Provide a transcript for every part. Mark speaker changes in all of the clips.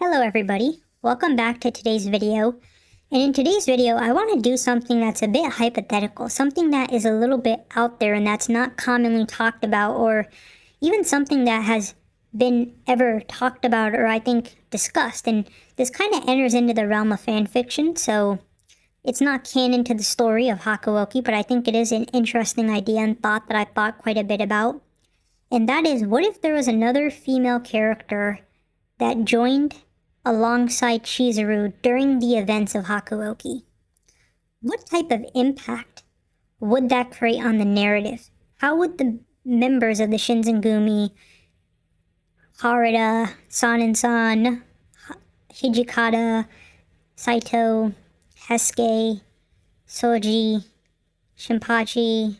Speaker 1: Hello everybody, welcome back to today's video. And in today's video, I want to do something that's a bit hypothetical, something that is a little bit out there and that's not commonly talked about, or even something that has been ever talked about or I think discussed. And this kind of enters into the realm of fan fiction, so it's not canon to the story of Hakuōki, but I think it is an interesting idea and thought that I've thought quite a bit about. And that is, what if there was another female character that joined alongside Chizuru during the events of Hakuōki? What type of impact would that create on the narrative? How would the members of the Shinsengumi, Harada, Sanin-san, Hijikata, Saito, Hesuke, Soji, Shinpachi,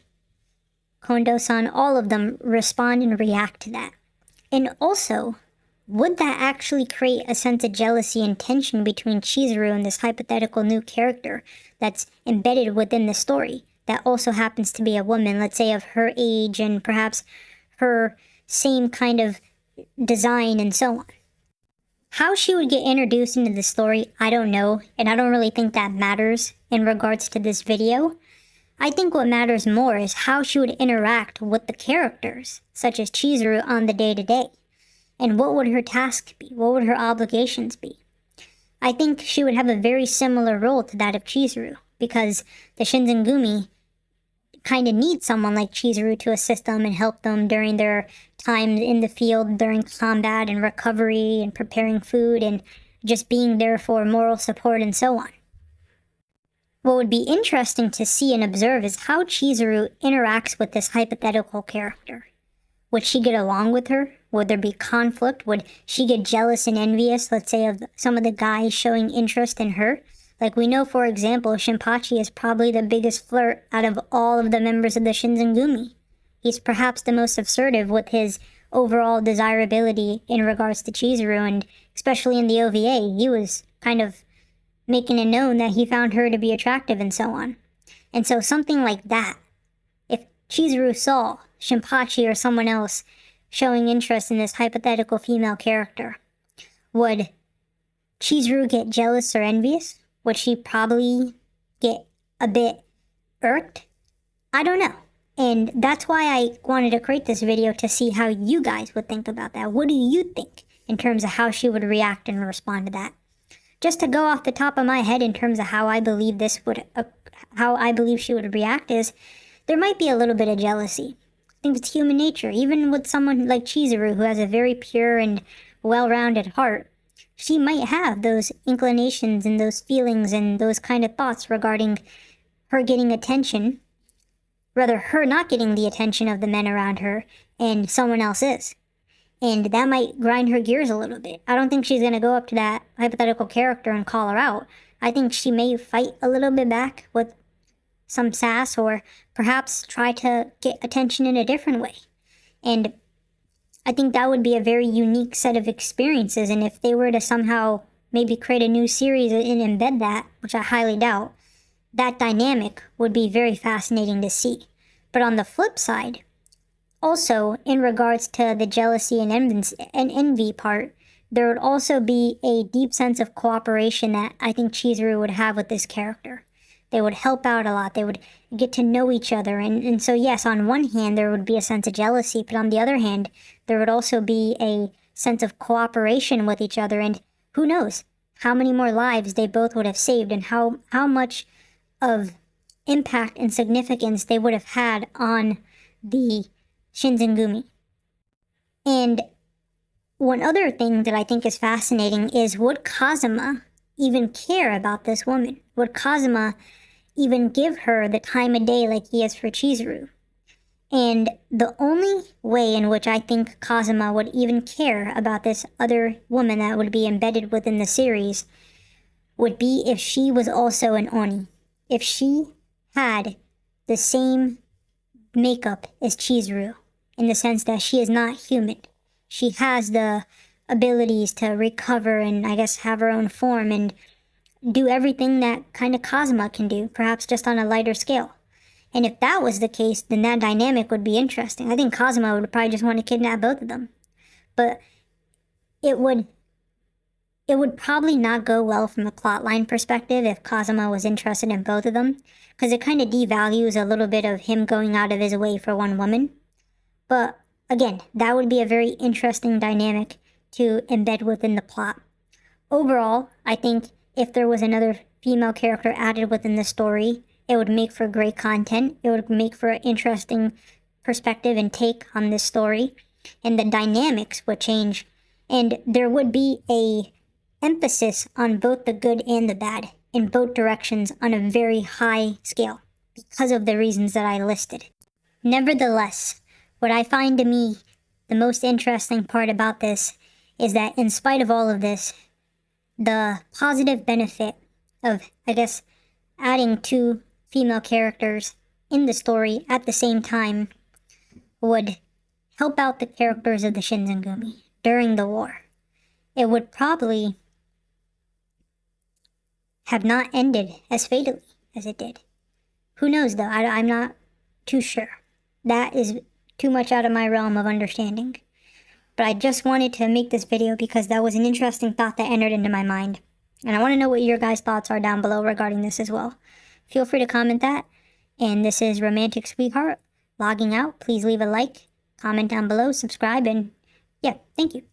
Speaker 1: Kondo-san, all of them respond and react to that? And also, would that actually create a sense of jealousy and tension between Chizuru and this hypothetical new character that's embedded within the story that also happens to be a woman, let's say of her age and perhaps her same kind of design and so on? How she would get introduced into the story, I don't know, and I don't really think that matters in regards to this video. I think what matters more is how she would interact with the characters, such as Chizuru, on the day-to-day. And what would her tasks be? What would her obligations be? I think she would have a very similar role to that of Chizuru, because the Shinsengumi kind of need someone like Chizuru to assist them and help them during their time in the field, during combat and recovery and preparing food and just being there for moral support and so on. What would be interesting to see and observe is how Chizuru interacts with this hypothetical character. Would she get along with her? Would there be conflict? Would she get jealous and envious, let's say, of some of the guys showing interest in her? Like, we know, for example, Shinpachi is probably the biggest flirt out of all of the members of the Shinsengumi. He's perhaps the most assertive with his overall desirability in regards to Chizuru, and especially in the OVA, he was kind of making it known that he found her to be attractive and so on. And so something like that, if Chizuru saw Shinpachi or someone else showing interest in this hypothetical female character, would Chizuru get jealous or envious? Would she probably get a bit irked? I don't know. And that's why I wanted to create this video, to see how you guys would think about that. What do you think in terms of how she would react and respond to that? Just to go off the top of my head in terms of how I believe she would react is, there might be a little bit of jealousy. I think it's human nature. Even with someone like Chizuru, who has a very pure and well-rounded heart, she might have those inclinations and those feelings and those kind of thoughts regarding her getting attention, rather her not getting the attention of the men around her, and someone else is. And that might grind her gears a little bit. I don't think she's going to go up to that hypothetical character and call her out. I think she may fight a little bit back with some sass, or perhaps try to get attention in a different way. And I think that would be a very unique set of experiences, and if they were to somehow maybe create a new series and embed that, which I highly doubt, that dynamic would be very fascinating to see. But on the flip side, also in regards to the jealousy and envy part, there would also be a deep sense of cooperation that I think Chizuru would have with this character. They would help out a lot. They would get to know each other. And so, yes, on one hand, there would be a sense of jealousy, but on the other hand, there would also be a sense of cooperation with each other. And who knows how many more lives they both would have saved, and how much of impact and significance they would have had on the Shinsengumi. And one other thing that I think is fascinating is, would Kazuma even care about this woman? Would Kazuma even give her the time of day like he is for Chizuru? And the only way in which I think Kazuma would even care about this other woman that would be embedded within the series would be if she was also an Oni. If she had the same makeup as Chizuru, in the sense that she is not human. She has the abilities to recover and, I guess, have her own form and do everything that kind of Kazuma can do, perhaps just on a lighter scale. And if that was the case, then that dynamic would be interesting. I think Kazuma would probably just want to kidnap both of them. But it would it would probably not go well from a plotline perspective if Kazuma was interested in both of them, because it kind of devalues a little bit of him going out of his way for one woman. But again, that would be a very interesting dynamic to embed within the plot. Overall, I think if there was another female character added within the story, it would make for great content. It would make for an interesting perspective and take on this story, and the dynamics would change, and there would be a emphasis on both the good and the bad in both directions on a very high scale because of the reasons that I listed. Nevertheless, what I find to me the most interesting part about this is that in spite of all of this, the positive benefit of, I guess, adding two female characters in the story at the same time would help out the characters of the Shinsengumi during the war. It would probably have not ended as fatally as it did. Who knows though, I'm not too sure. That is too much out of my realm of understanding. But I just wanted to make this video because that was an interesting thought that entered into my mind. And I want to know what your guys' thoughts are down below regarding this as well. Feel free to comment that. And this is Romantic Sweetheart logging out. Please leave a like, comment down below, subscribe, and yeah, thank you.